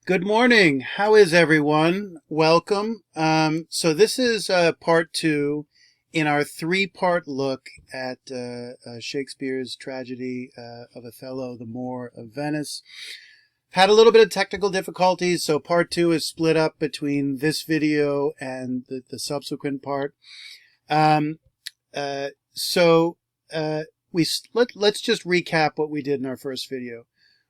Good morning. How is everyone? Welcome. So this is part two in our three-part look at Shakespeare's tragedy of Othello, the Moor of Venice. Had a little bit of technical difficulties, so part two is split up between this video and the subsequent part. Let's just recap what we did in our first video.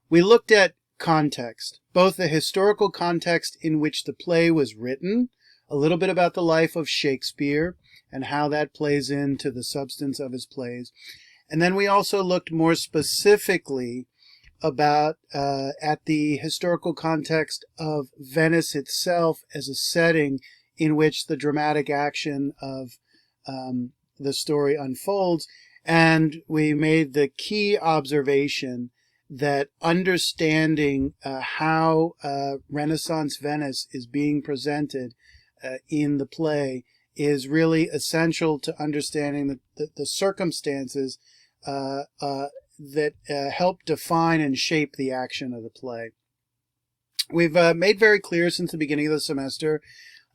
We looked at context, both the historical context in which the play was written, a little bit about the life of Shakespeare and how that plays into the substance of his plays. And then we also looked more specifically about at the historical context of Venice itself as a setting in which the dramatic action of the story unfolds. And we made the key observation that understanding how Renaissance Venice is being presented in the play is really essential to understanding the circumstances that help define and shape the action of the play. We've made very clear since the beginning of the semester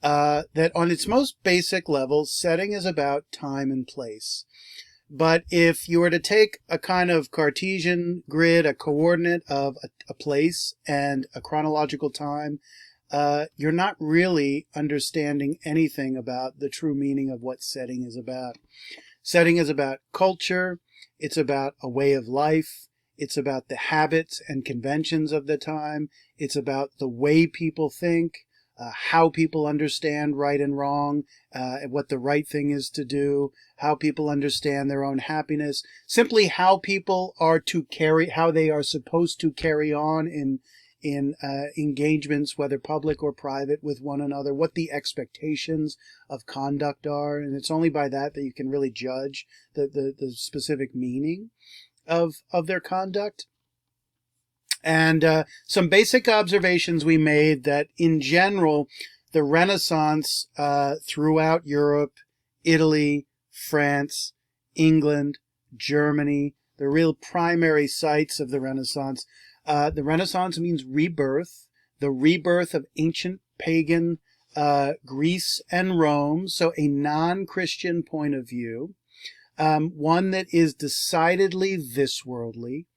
that on its most basic level, setting is about time and place. But if you were to take a kind of Cartesian grid, a coordinate of a place and a chronological time, you're not really understanding anything about the true meaning of what setting is about. Setting is about culture. It's about a way of life. It's about the habits and conventions of the time. It's about the way people think. How people understand right and wrong, what the right thing is to do, how people understand their own happiness, simply how people are how they are supposed to carry on in engagements, whether public or private, with one another, what the expectations of conduct are, and it's only by that you can really judge the specific meaning of their conduct. And some basic observations we made that in general, the Renaissance throughout Europe, Italy, France, England, Germany, the real primary sites of the Renaissance means rebirth, the rebirth of ancient pagan Greece and Rome, so a non-Christian point of view, one that is decidedly this-worldly.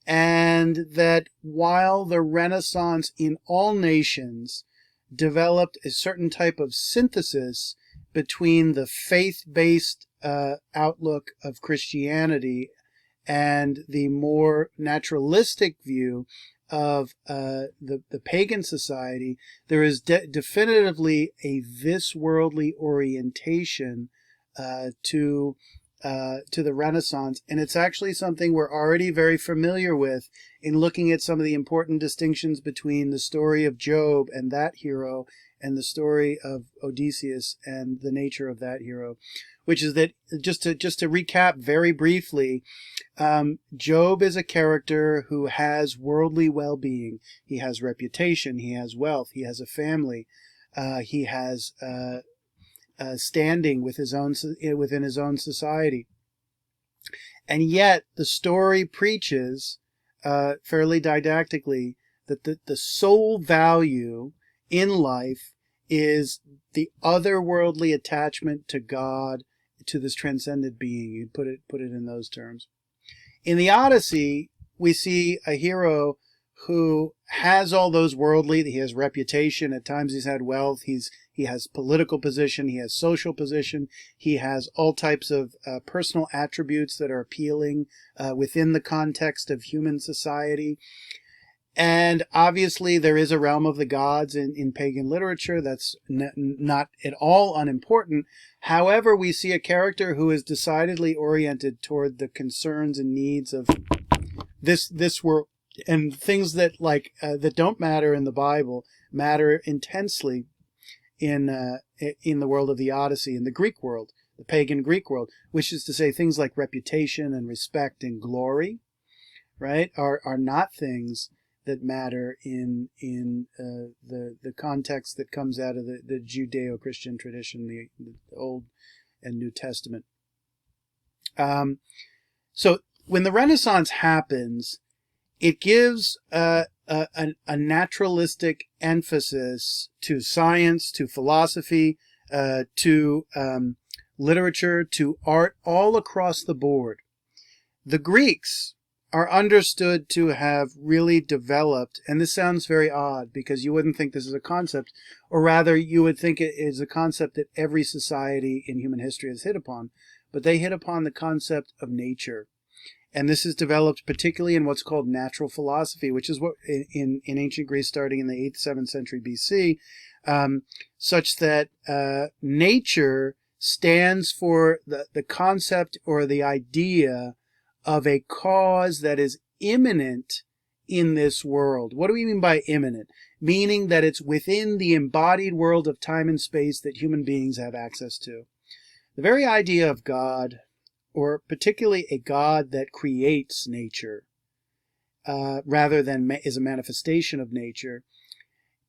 And that while the Renaissance in all nations developed a certain type of synthesis between the faith-based outlook of Christianity and the more naturalistic view of the pagan society, there is definitively a this-worldly orientation to the Renaissance, and it's actually something we're already very familiar with in looking at some of the important distinctions between the story of Job and that hero and the story of Odysseus and the nature of that hero, which is that, just to recap very briefly, Job is a character who has worldly well-being. He has reputation, he has wealth, he has a family, he has standing with within his own society. And yet the story preaches fairly didactically that the sole value in life is the otherworldly attachment to God, to this transcendent being. You'd put it in those terms. In the Odyssey, we see a hero who has all those worldly, he has reputation, at times he's had wealth, he has political position, he has social position, he has all types of personal attributes that are appealing within the context of human society. And obviously there is a realm of the gods in pagan literature that's not at all unimportant. However, we see a character who is decidedly oriented toward the concerns and needs of this world, and things that that don't matter in the Bible matter intensely in the world of the Odyssey, in the Greek world, the pagan Greek world, which is to say things like reputation and respect and glory, right, are not things that matter in the context that comes out of the Judeo-Christian tradition, the Old and New Testament. So when the Renaissance happens, it gives a a naturalistic emphasis to science, to philosophy, to literature, to art, all across the board. The Greeks are understood to have really developed, and this sounds very odd because you wouldn't think this is a concept, or rather you would think it is a concept that every society in human history has hit upon, but they hit upon the concept of nature. And this is developed particularly in what's called natural philosophy, which is what in ancient Greece starting in the 8th, 7th century BC, such that nature stands for the concept or the idea of a cause that is immanent in this world. What do we mean by immanent? Meaning that it's within the embodied world of time and space that human beings have access to. The very idea of God, or particularly a God that creates nature, rather than is a manifestation of nature,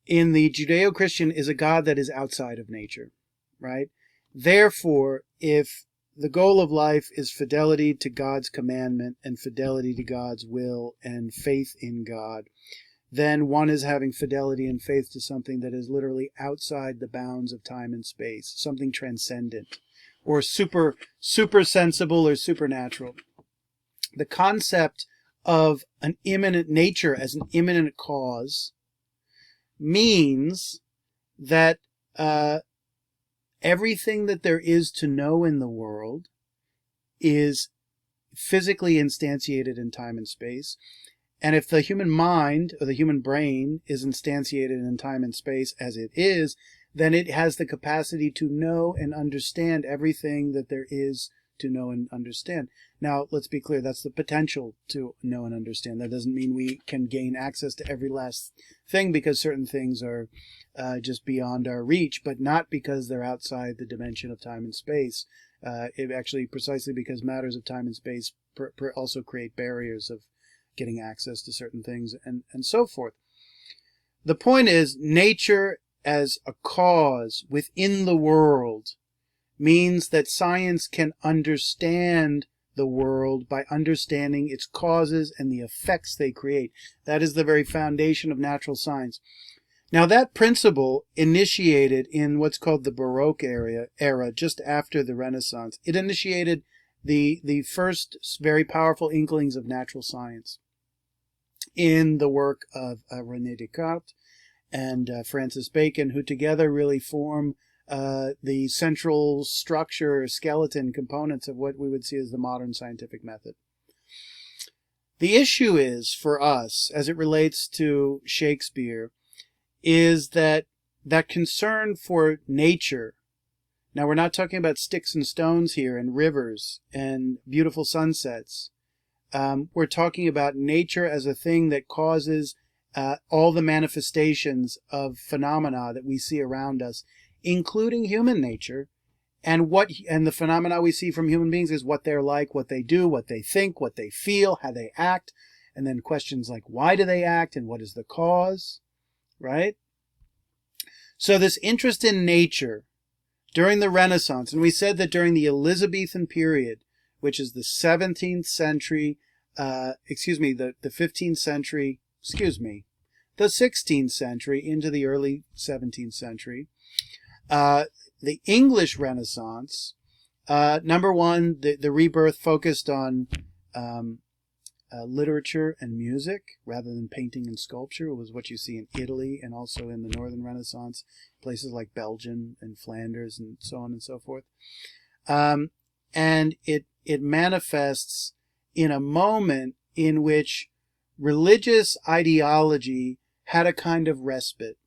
in the Judeo-Christian is a God that is outside of nature, right? Therefore, if the goal of life is fidelity to God's commandment and fidelity to God's will and faith in God, then one is having fidelity and faith to something that is literally outside the bounds of time and space, something transcendent, or super sensible or supernatural. The concept of an immanent nature as an immanent cause means that everything that there is to know in the world is physically instantiated in time and space. And if the human mind or the human brain is instantiated in time and space as it is, then it has the capacity to know and understand everything that there is to know and understand. Now, let's be clear, that's the potential to know and understand. That doesn't mean we can gain access to every last thing, because certain things are just beyond our reach, but not because they're outside the dimension of time and space. It actually, precisely because matters of time and space also create barriers of getting access to certain things and so forth. The point is, nature as a cause within the world means that science can understand the world by understanding its causes and the effects they create. That is the very foundation of natural science. Now, that principle initiated in what's called the Baroque era just after the Renaissance. It initiated the first very powerful inklings of natural science in the work of René Descartes and Francis Bacon, who together really form the central structure, skeleton components of what we would see as the modern scientific method. The issue is, for us, as it relates to Shakespeare, is that concern for nature. Now, we're not talking about sticks and stones here and rivers and beautiful sunsets. We're talking about nature as a thing that causes all the manifestations of phenomena that we see around us, including human nature, and the phenomena we see from human beings is what they're like, what they do, what they think, what they feel, how they act, and then questions like why do they act and what is the cause, right? So this interest in nature during the Renaissance, and we said that during the Elizabethan period, which is the 17th century, the 15th century, the 16th century into the early 17th century, the English Renaissance, number one, the rebirth focused on literature and music rather than painting and sculpture. It was what you see in Italy and also in the Northern Renaissance, places like Belgium and Flanders and so on and so forth. And it manifests in a moment in which religious ideology had a kind of respite.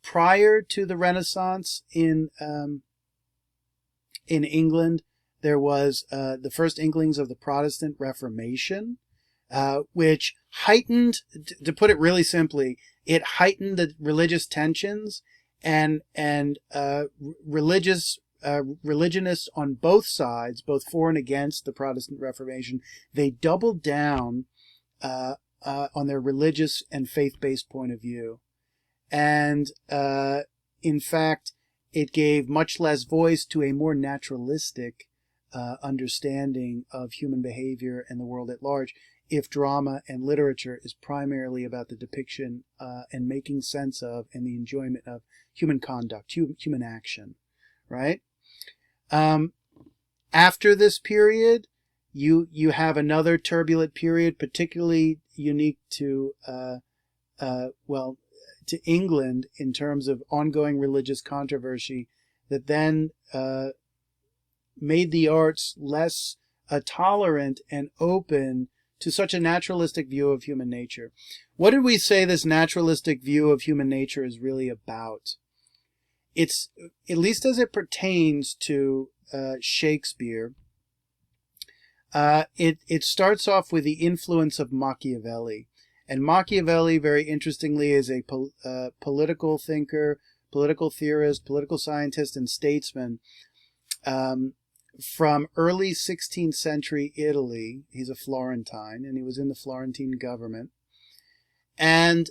Prior to the Renaissance in England, there was the first inklings of the Protestant Reformation, which heightened, to put it really simply, it heightened the religious tensions and religionists on both sides, both for and against the Protestant Reformation, they doubled down on their religious and faith-based point of view. And in fact, it gave much less voice to a more naturalistic understanding of human behavior and the world at large. if drama and literature is primarily about the depiction and making sense of and the enjoyment of human conduct, human action, right? After this period, you have another turbulent period, particularly unique to to England in terms of ongoing religious controversy that then made the arts less tolerant and open to such a naturalistic view of human nature. What did we say this naturalistic view of human nature is really about? It's, at least as it pertains to Shakespeare, it starts off with the influence of Machiavelli. And Machiavelli, very interestingly, is a political thinker, political theorist, political scientist, and statesman from early 16th century Italy. He's a Florentine, and he was in the Florentine government. And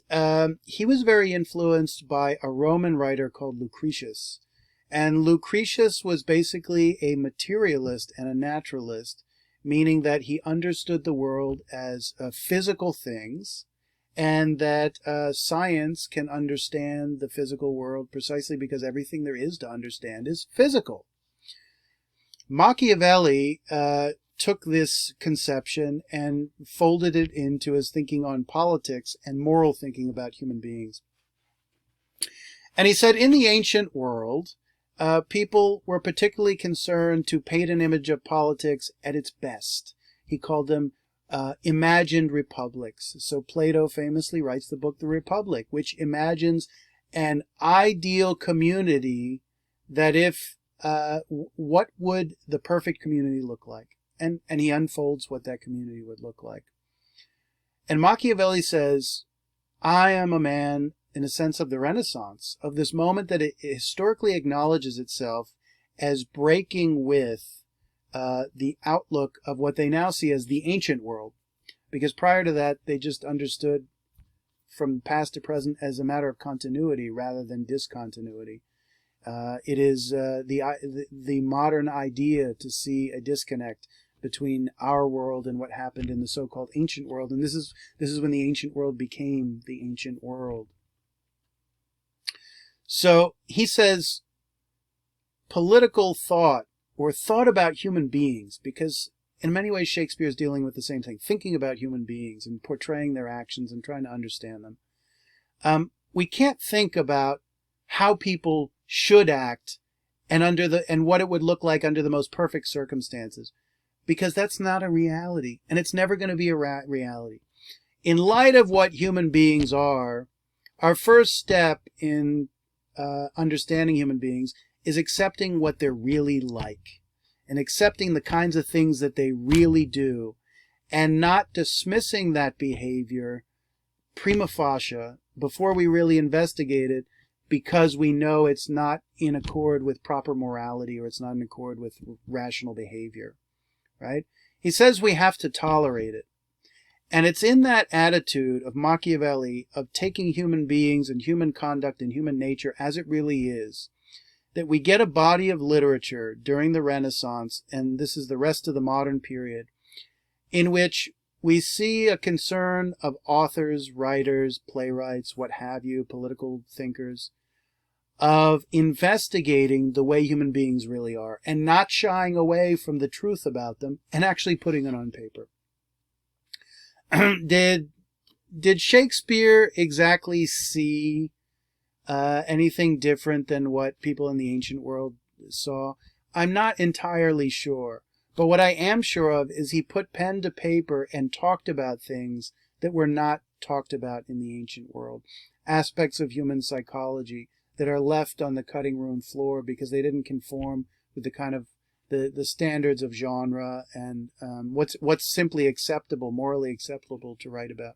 he was very influenced by a Roman writer called Lucretius. And Lucretius was basically a materialist and a naturalist, meaning that he understood the world as physical things, and that science can understand the physical world precisely because everything there is to understand is physical. Machiavelli took this conception and folded it into his thinking on politics and moral thinking about human beings. And he said, in the ancient world, people were particularly concerned to paint an image of politics at its best. He called them imagined republics. So Plato famously writes the book The Republic, which imagines an ideal community that if, what would the perfect community look like? And he unfolds what that community would look like. And Machiavelli says, I am a man in a sense of the Renaissance, of this moment that it historically acknowledges itself as breaking with the outlook of what they now see as the ancient world. Because prior to that, they just understood from past to present as a matter of continuity rather than discontinuity. It is the modern idea to see a disconnect between our world and what happened in the so-called ancient world. And this is when the ancient world became the ancient world. So he says political thought, or thought about human beings, because in many ways Shakespeare is dealing with the same thing, thinking about human beings and portraying their actions and trying to understand them. We can't think about how people should act and what it would look like under the most perfect circumstances, because that's not a reality, and it's never going to be a reality. In light of what human beings are, our first step in understanding human beings is accepting what they're really like, and accepting the kinds of things that they really do, and not dismissing that behavior prima facie before we really investigate it, because we know it's not in accord with proper morality, or it's not in accord with rational behavior, right? He says we have to tolerate it. And it's in that attitude of Machiavelli of taking human beings and human conduct and human nature as it really is, that we get a body of literature during the Renaissance, and this is the rest of the modern period, in which we see a concern of authors, writers, playwrights, what have you, political thinkers, of investigating the way human beings really are, and not shying away from the truth about them, and actually putting it on paper. Did Shakespeare exactly see anything different than what people in the ancient world saw? I'm not entirely sure. But what I am sure of is he put pen to paper and talked about things that were not talked about in the ancient world. Aspects of human psychology that are left on the cutting room floor because they didn't conform with the kind of the standards of genre and what's simply acceptable, morally acceptable to write about.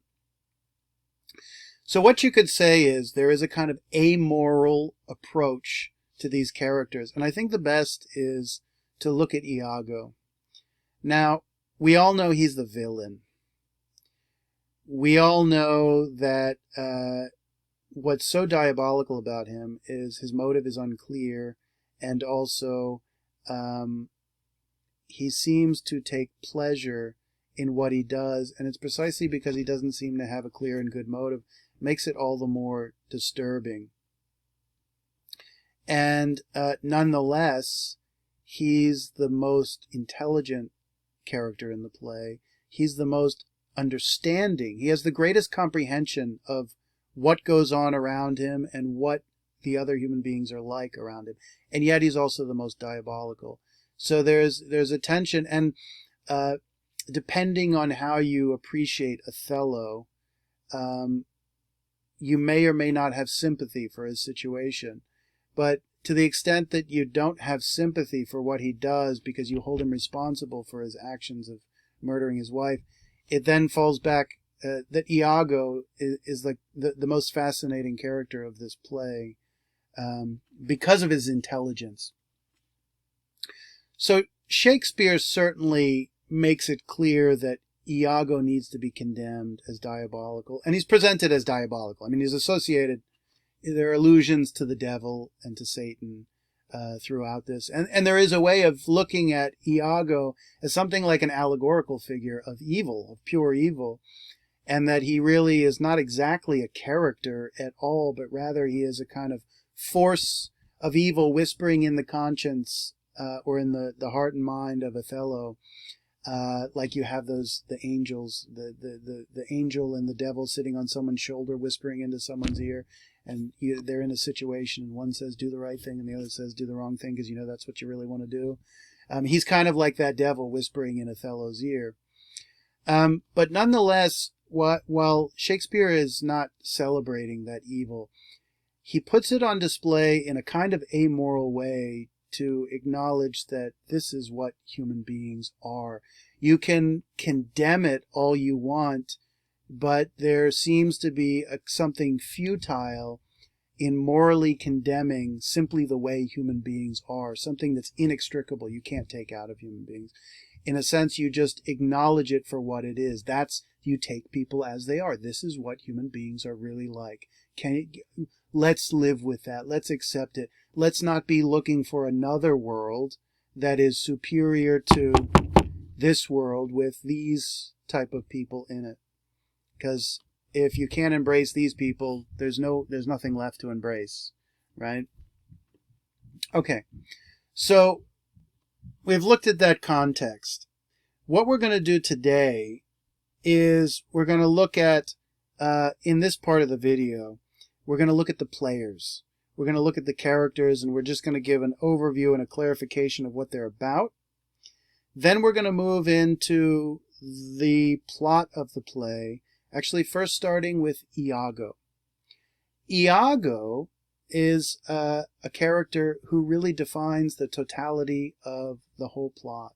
So what you could say is there is a kind of amoral approach to these characters. And I think the best is to look at Iago. Now, we all know he's the villain. We all know that what's so diabolical about him is his motive is unclear, and also he seems to take pleasure in what he does, and it's precisely because he doesn't seem to have a clear and good motive, makes it all the more disturbing. And nonetheless, he's the most intelligent character in the play. He's the most understanding. He has the greatest comprehension of what goes on around him and what the other human beings are like around him. And yet he's also the most diabolical. So there's a tension, and depending on how you appreciate Othello, you may or may not have sympathy for his situation. But to the extent that you don't have sympathy for what he does because you hold him responsible for his actions of murdering his wife, it then falls back that Iago is like the most fascinating character of this play because of his intelligence. So Shakespeare certainly makes it clear that Iago needs to be condemned as diabolical, and he's presented as diabolical. I mean, he's associated, there are allusions to the devil and to Satan throughout this. And there is a way of looking at Iago as something like an allegorical figure of evil, of pure evil, and that he really is not exactly a character at all, but rather he is a kind of force of evil whispering in the conscience or in the heart and mind of Othello. Like you have the angels, the angel and the devil sitting on someone's shoulder, whispering into someone's ear, and they're in a situation, and one says do the right thing, and the other says do the wrong thing, because you know that's what you really want to do. He's kind of like that devil whispering in Othello's ear. But nonetheless, while Shakespeare is not celebrating that evil, he puts it on display in a kind of amoral way to acknowledge that this is what human beings are. You can condemn it all you want, but there seems to be something futile in morally condemning simply the way human beings are, something that's inextricable, you can't take out of human beings. In a sense, you just acknowledge it for what it is. You take people as they are. This is what human beings are really like. Let's live with that. Let's accept it. Let's not be looking for another world that is superior to this world with these type of people in it. Because if you can't embrace these people, there's nothing left to embrace, right? Okay, so we've looked at that context. What we're going to do today is we're going to look at, in this part of the video, we're going to look at the players. We're going to look at the characters, and we're just going to give an overview and a clarification of what they're about. Then we're going to move into the plot of the play, actually first starting with Iago. Iago is a character who really defines the totality of the whole plot.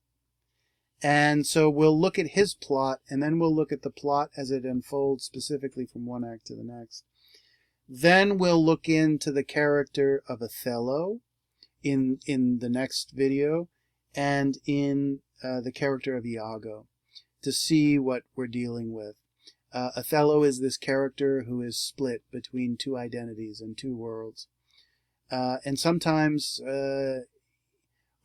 And so we'll look at his plot, and then we'll look at the plot as it unfolds specifically from one act to the next. Then we'll look into the character of Othello in the next video, and in the character of Iago, to see what we're dealing with. Othello is this character who is split between two identities and two worlds. And sometimes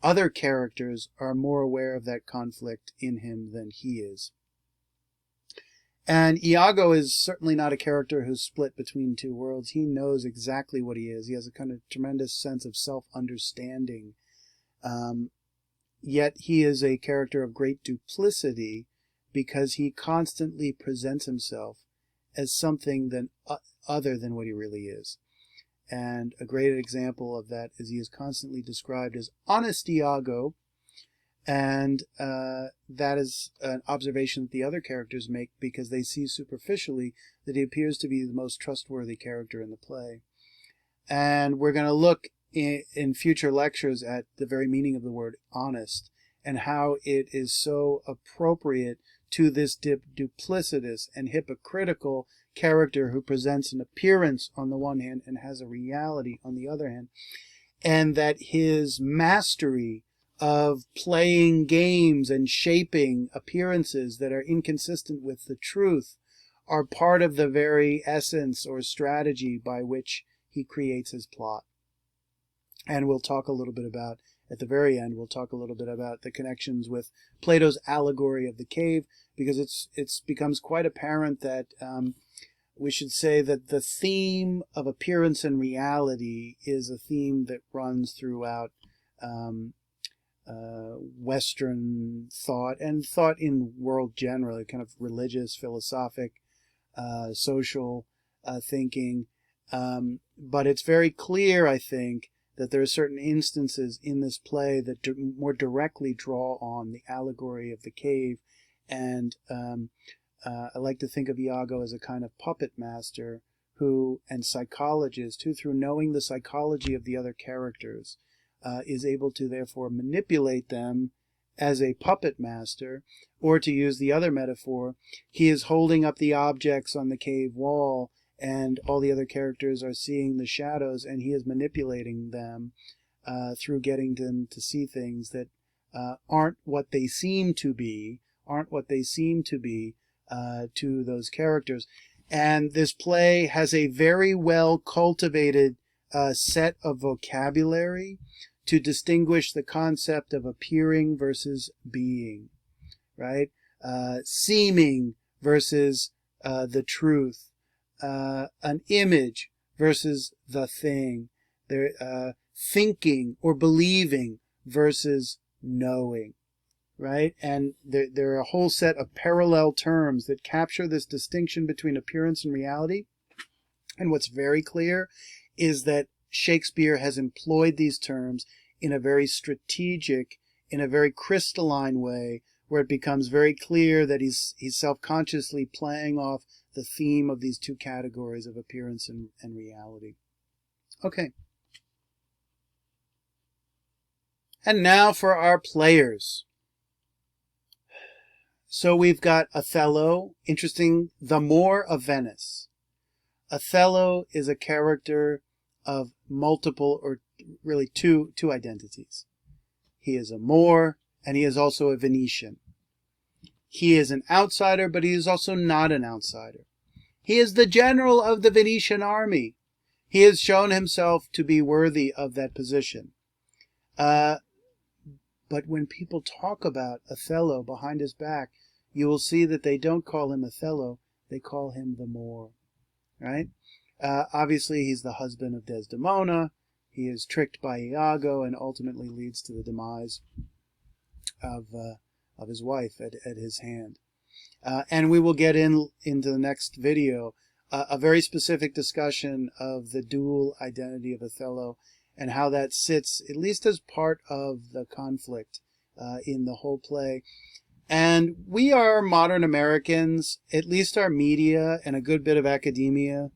other characters are more aware of that conflict in him than he is. And Iago is certainly not a character who's split between two worlds. He knows exactly what he is. He has a kind of tremendous sense of self-understanding. Yet he is a character of great duplicity because he constantly presents himself as something other than what he really is. And a great example of that is he is constantly described as honest Iago, and that is an observation that the other characters make because they see superficially that he appears to be the most trustworthy character in the play. And we're going to look in future lectures at the very meaning of the word honest and how it is so appropriate to this duplicitous and hypocritical character who presents an appearance on the one hand and has a reality on the other hand, and that his mastery of playing games and shaping appearances that are inconsistent with the truth are part of the very essence or strategy by which he creates his plot. And we'll talk a little bit about at the very end, we'll talk a little bit about the connections with Plato's allegory of the cave, because it's becomes quite apparent that we should say that the theme of appearance and reality is a theme that runs throughout Western thought, and thought in world generally, kind of religious, philosophic, social thinking. But it's very clear, I think, that there are certain instances in this play that more directly draw on the allegory of the cave. And I like to think of Iago as a kind of puppet master and psychologist who, through knowing the psychology of the other characters, is able to therefore manipulate them as a puppet master. Or to use the other metaphor, he is holding up the objects on the cave wall, and all the other characters are seeing the shadows, and he is manipulating them through getting them to see things that aren't what they seem to be to those characters. And this play has a very well cultivated set of vocabulary to distinguish the concept of appearing versus being, right? Seeming versus the truth. An image versus the thing. Thinking or believing versus knowing, right? And there are a whole set of parallel terms that capture this distinction between appearance and reality. And what's very clear is that Shakespeare has employed these terms in a very strategic, in a very crystalline way, where it becomes very clear that he's self-consciously playing off the theme of these two categories of appearance and reality. Okay. And now for our players. So we've got Othello, interesting, the Moor of Venice. Othello is a character of multiple, or really two identities. He is a Moor, and he is also a Venetian. He is an outsider, but he is also not an outsider. He is the general of the Venetian army. He has shown himself to be worthy of that position. But when people talk about Othello behind his back, you will see that they don't call him Othello, they call him the Moor, right? Obviously, he's the husband of Desdemona. He is tricked by Iago and ultimately leads to the demise of his wife at his hand. And we will get into the next video a very specific discussion of the dual identity of Othello and how that sits, at least as part of the conflict in the whole play. And we are modern Americans, at least our media and a good bit of academia,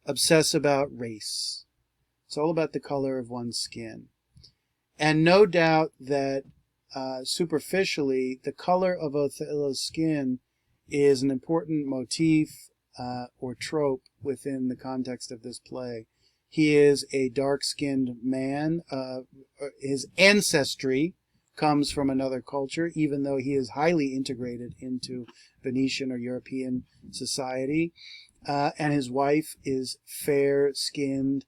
obsess about race. It's all about the color of one's skin. And no doubt that superficially, the color of Othello's skin is an important motif or trope within the context of this play. He is a dark-skinned man. His ancestry comes from another culture, even though he is highly integrated into Venetian or European society. And his wife is fair-skinned,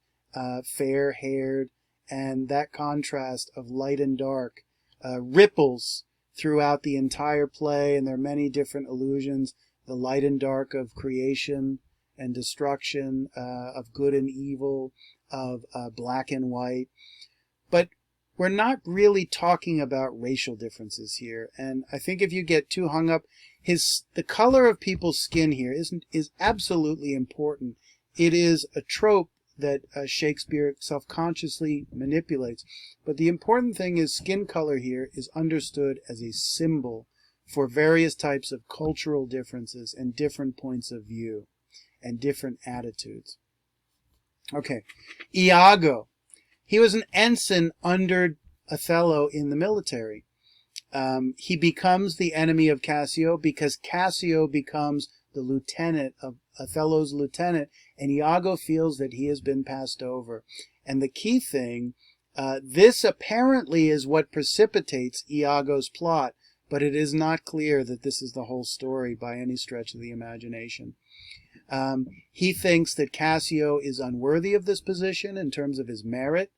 fair-haired, and that contrast of light and dark ripples throughout the entire play, and there are many different allusions, the light and dark of creation and destruction, of good and evil, of black and white. But we're not really talking about racial differences here, and I think if you get too hung up, the color of people's skin here is absolutely important. It is a trope that Shakespeare self-consciously manipulates. But the important thing is skin color here is understood as a symbol for various types of cultural differences and different points of view and different attitudes. Okay, Iago. He was an ensign under Othello in the military. He becomes the enemy of Cassio because Cassio becomes the lieutenant of Othello's lieutenant, and Iago feels that he has been passed over. And the key thing, this apparently is what precipitates Iagos' plot, but it is not clear that this is the whole story by any stretch of the imagination. He thinks that Cassio is unworthy of this position in terms of his merit.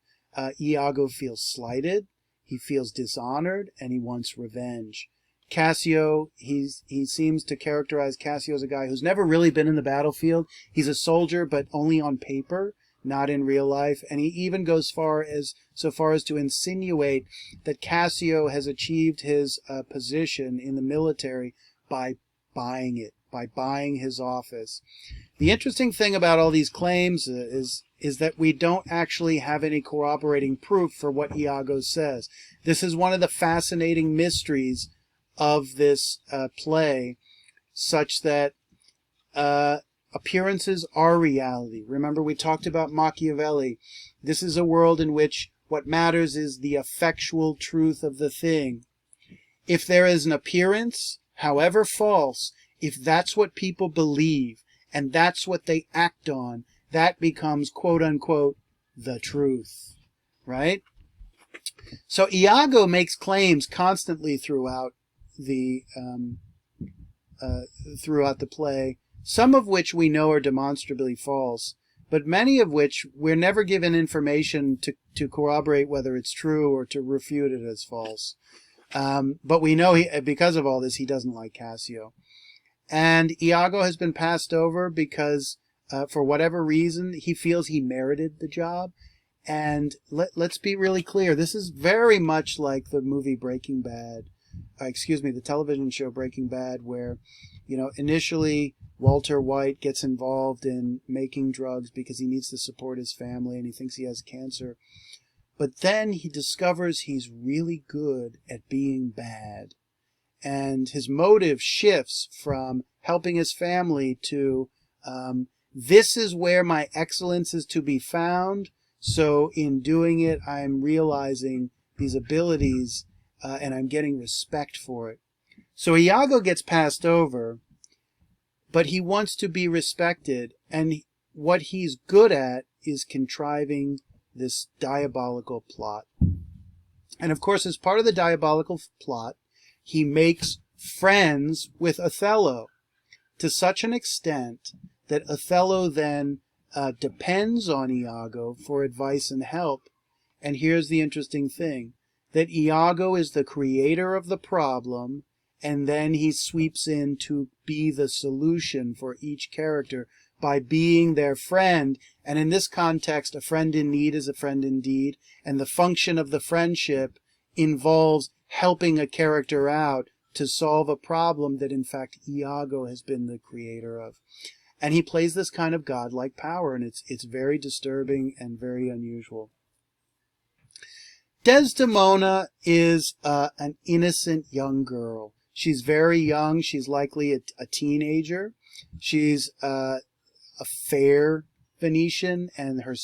Iago feels slighted. He feels dishonored and he wants revenge. Cassio, he seems to characterize Cassio as a guy who's never really been in the battlefield. He's a soldier, but only on paper, not in real life. And he even goes so far as to insinuate that Cassio has achieved his position in the military by buying it, by buying his office. The interesting thing about all these claims is that we don't actually have any corroborating proof for what Iago says. This is one of the fascinating mysteries of this play, such that appearances are reality. Remember, we talked about Machiavelli. This is a world in which what matters is the effectual truth of the thing. If there is an appearance, however false, if that's what people believe, and that's what they act on, that becomes, quote unquote, the truth, right? So Iago makes claims constantly throughout the play, some of which we know are demonstrably false, but many of which we're never given information to corroborate whether it's true or to refute it as false. But we know because of all this, he doesn't like Cassio. And Iago has been passed over because, for whatever reason, he feels he merited the job. And let's be really clear. This is very much like the movie Breaking Bad. The television show Breaking Bad, where, initially Walter White gets involved in making drugs because he needs to support his family and he thinks he has cancer. But then he discovers he's really good at being bad. And his motive shifts from helping his family to, this is where my excellence is to be found. So in doing it, I'm realizing these abilities, and I'm getting respect for it. So Iago gets passed over, but he wants to be respected. And what he's good at is contriving this diabolical plot. And of course, as part of the diabolical plot, he makes friends with Othello to such an extent that Othello then depends on Iago for advice and help. And here's the interesting thing, that Iago is the creator of the problem, and then he sweeps in to be the solution for each character by being their friend. And in this context, a friend in need is a friend indeed, and the function of the friendship involves helping a character out to solve a problem that in fact Iago has been the creator of. And he plays this kind of godlike power, and it's very disturbing and very unusual. Desdemona is an innocent young girl. She's very young. She's likely a teenager. She's a fair Venetian, and her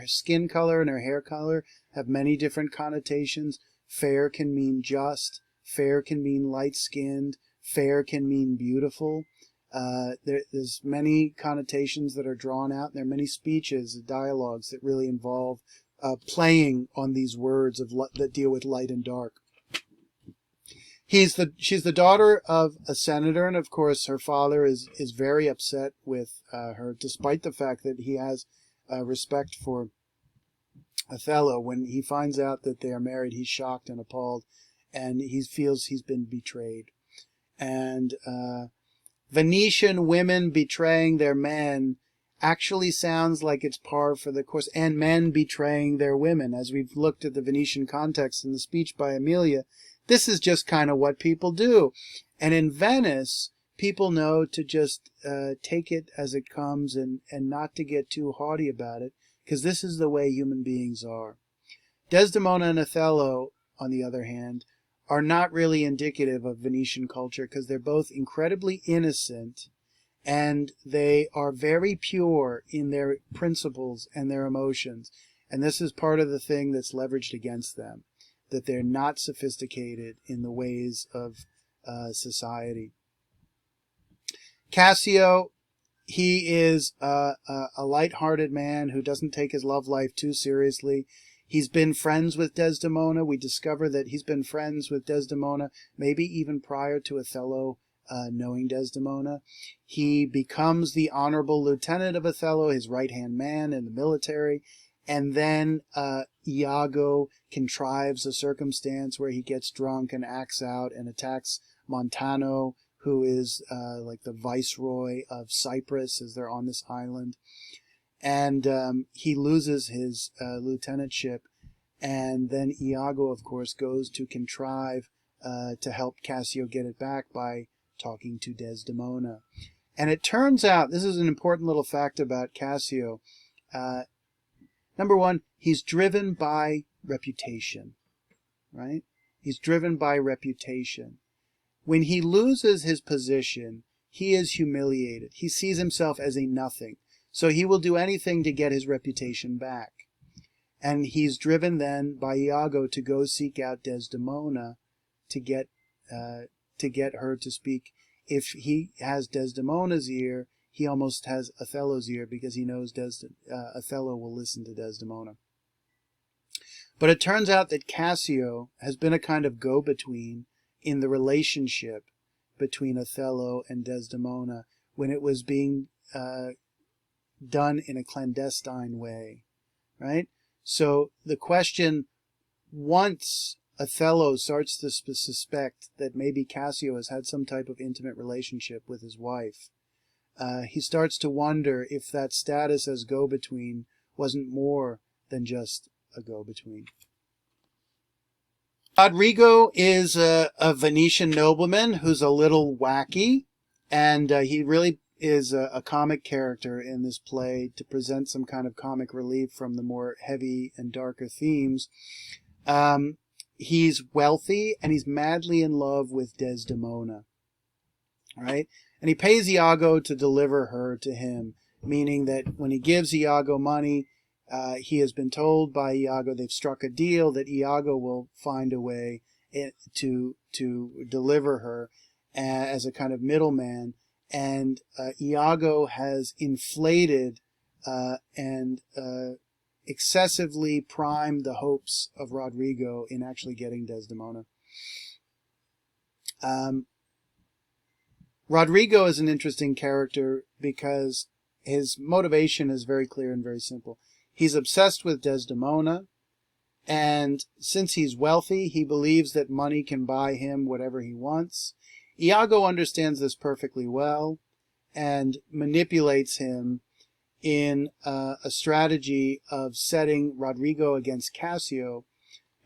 skin color and her hair color have many different connotations. Fair can mean just. Fair can mean light-skinned. Fair can mean beautiful. There's many connotations that are drawn out. And there are many speeches, dialogues that really involve playing on these words that deal with light and dark. She's the daughter of a senator, and of course her father is very upset with her, despite the fact that he has respect for Othello. When he finds out that they are married, he's shocked and appalled, and he feels he's been betrayed. And Venetian women betraying their men actually sounds like it's par for the course, and men betraying their women. As we've looked at the Venetian context in the speech by Emilia, this is just kind of what people do. And in Venice, people know to just take it as it comes and not to get too haughty about it, because this is the way human beings are. Desdemona and Othello, on the other hand, are not really indicative of Venetian culture, because they're both incredibly innocent, and they are very pure in their principles and their emotions. And this is part of the thing that's leveraged against them, that they're not sophisticated in the ways of society. Cassio, he is a light-hearted man who doesn't take his love life too seriously. He's been friends with Desdemona. We discover that he's been friends with Desdemona maybe even prior to Othello knowing Desdemona. He becomes the honorable lieutenant of Othello, his right-hand man in the military, And then Iago contrives a circumstance where he gets drunk and acts out and attacks Montano, who is like the viceroy of Cyprus, as they're on this island. And he loses his lieutenantship. And then Iago, of course, goes to contrive to help Cassio get it back by talking to Desdemona. And it turns out, this is an important little fact about Cassio. Number one, he's driven by reputation, right? He's driven by reputation. When he loses his position, he is humiliated. He sees himself as a nothing. So he will do anything to get his reputation back. And he's driven then by Iago to go seek out Desdemona to get her to speak. If he has Desdemona's ear, he almost has Othello's ear, because he knows Othello will listen to Desdemona. But it turns out that Cassio has been a kind of go-between in the relationship between Othello and Desdemona when it was being done in a clandestine way, right? So the question, once Othello starts to suspect that maybe Cassio has had some type of intimate relationship with his wife, he starts to wonder if that status as go-between wasn't more than just a go-between. Roderigo is a Venetian nobleman who's a little wacky, and he really is a comic character in this play to present some kind of comic relief from the more heavy and darker themes. He's wealthy, and he's madly in love with Desdemona, right? And he pays Iago to deliver her to him, meaning that when he gives Iago money, he has been told by Iago, they've struck a deal that Iago will find a way to deliver her as a kind of middleman. And Iago has inflated and excessively primed the hopes of Roderigo in actually getting Desdemona. Roderigo is an interesting character because his motivation is very clear and very simple. He's obsessed with Desdemona, and since he's wealthy, he believes that money can buy him whatever he wants. Iago understands this perfectly well and manipulates him in a strategy of setting Roderigo against Cassio,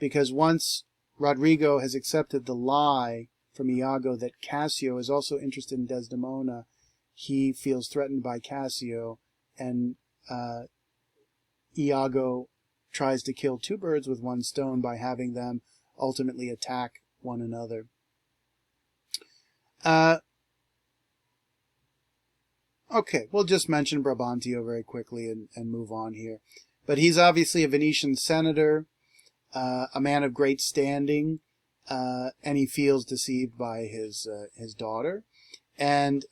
because once Roderigo has accepted the lie from Iago that Cassio is also interested in Desdemona, he feels threatened by Cassio, and Iago tries to kill two birds with one stone by having them ultimately attack one another. Okay, we'll just mention Brabantio very quickly and move on here. But he's obviously a Venetian senator, a man of great standing, and he feels deceived by his daughter. And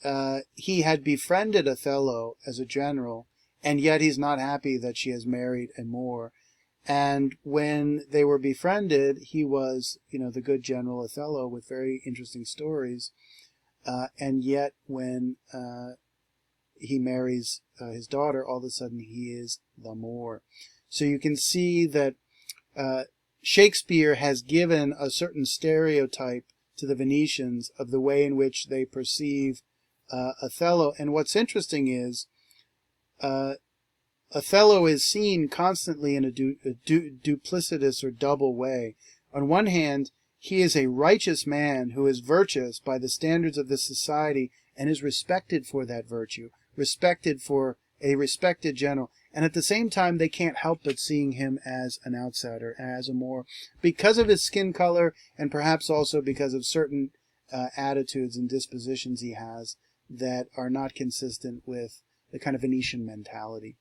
he had befriended Othello as a general, and yet he's not happy that she has married a Moor. And when they were befriended, he was, the good general Othello with very interesting stories. And yet when he marries his daughter, all of a sudden he is the Moor. So you can see that Shakespeare has given a certain stereotype to the Venetians of the way in which they perceive Othello. And what's interesting is Othello is seen constantly in a duplicitous or double way. On one hand, he is a righteous man who is virtuous by the standards of this society and is respected for that virtue, respected for a respected general. And at the same time, they can't help but seeing him as an outsider, as a Moor, because of his skin color and perhaps also because of certain attitudes and dispositions he has that are not consistent with the kind of Venetian mentality.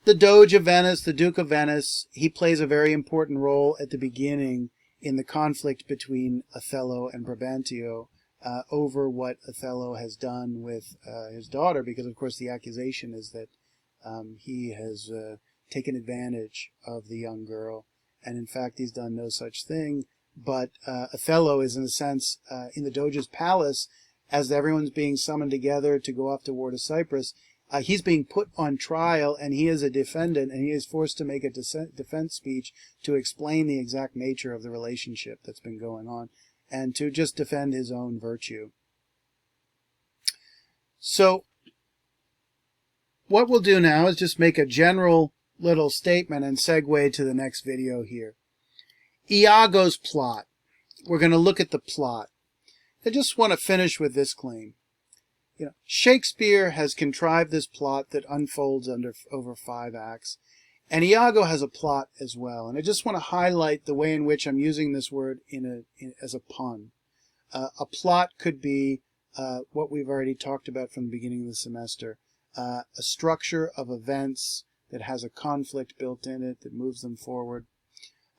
The Doge of Venice, the Duke of Venice, he plays a very important role at the beginning in the conflict between Othello and Brabantio over what Othello has done with his daughter, because of course the accusation is that he has taken advantage of the young girl, and in fact he's done no such thing. But Othello is in a sense in the Doge's palace as everyone's being summoned together to go off to war to Cyprus. He's being put on trial, and he is a defendant, and he is forced to make a defense speech to explain the exact nature of the relationship that's been going on, and to just defend his own virtue. So what we'll do now is just make a general little statement and segue to the next video here. Iagos Plot. We're going to look at the plot. I just want to finish with this claim. Shakespeare has contrived this plot that unfolds over 5 acts, and Iago has a plot as well. And I just want to highlight the way in which I'm using this word as a pun. A plot could be what we've already talked about from the beginning of the semester, a structure of events that has a conflict built in it that moves them forward.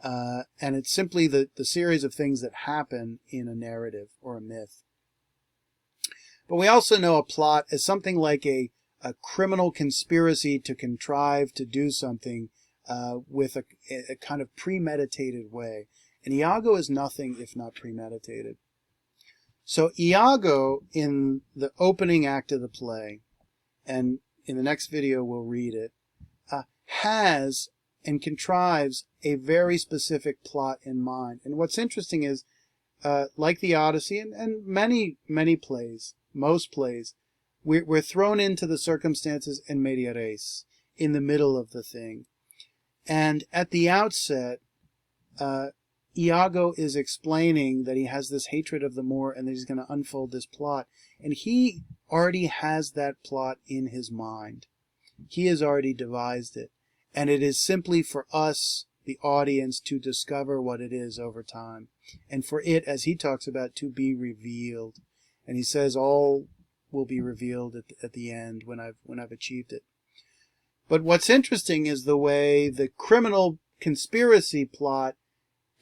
And it's simply the series of things that happen in a narrative or a myth. But we also know a plot as something like a criminal conspiracy to contrive to do something with a kind of premeditated way. And Iago is nothing if not premeditated. So Iago, in the opening act of the play, and in the next video we'll read it, has and contrives a very specific plot in mind. And what's interesting is, like the Odyssey and many plays, most plays, we're thrown into the circumstances in media res, in the middle of the thing. And at the outset, Iago is explaining that he has this hatred of the Moor and that he's going to unfold this plot. And he already has that plot in his mind. He has already devised it. And it is simply for us, the audience, to discover what it is over time. And for it, as he talks about, to be revealed. And he says all will be revealed at the end when I've achieved it. But what's interesting is the way the criminal conspiracy plot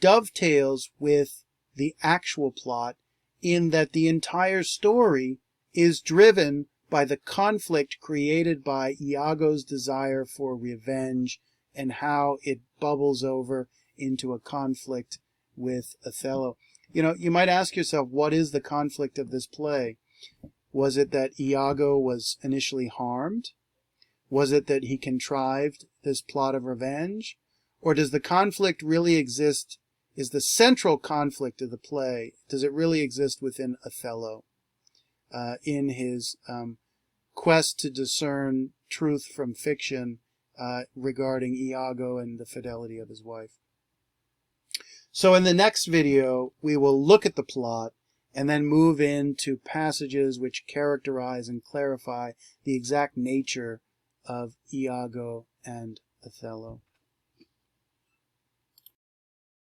dovetails with the actual plot, in that the entire story is driven by the conflict created by Iago's desire for revenge and how it bubbles over into a conflict with Othello. You might ask yourself, what is the conflict of this play? Was it that Iago was initially harmed? Was it that he contrived this plot of revenge? Or does the conflict really exist? Is the central conflict of the play, does it really exist within Othello, in his quest to discern truth from fiction regarding Iago and the fidelity of his wife? So in the next video, we will look at the plot and then move into passages which characterize and clarify the exact nature of Iago and Othello.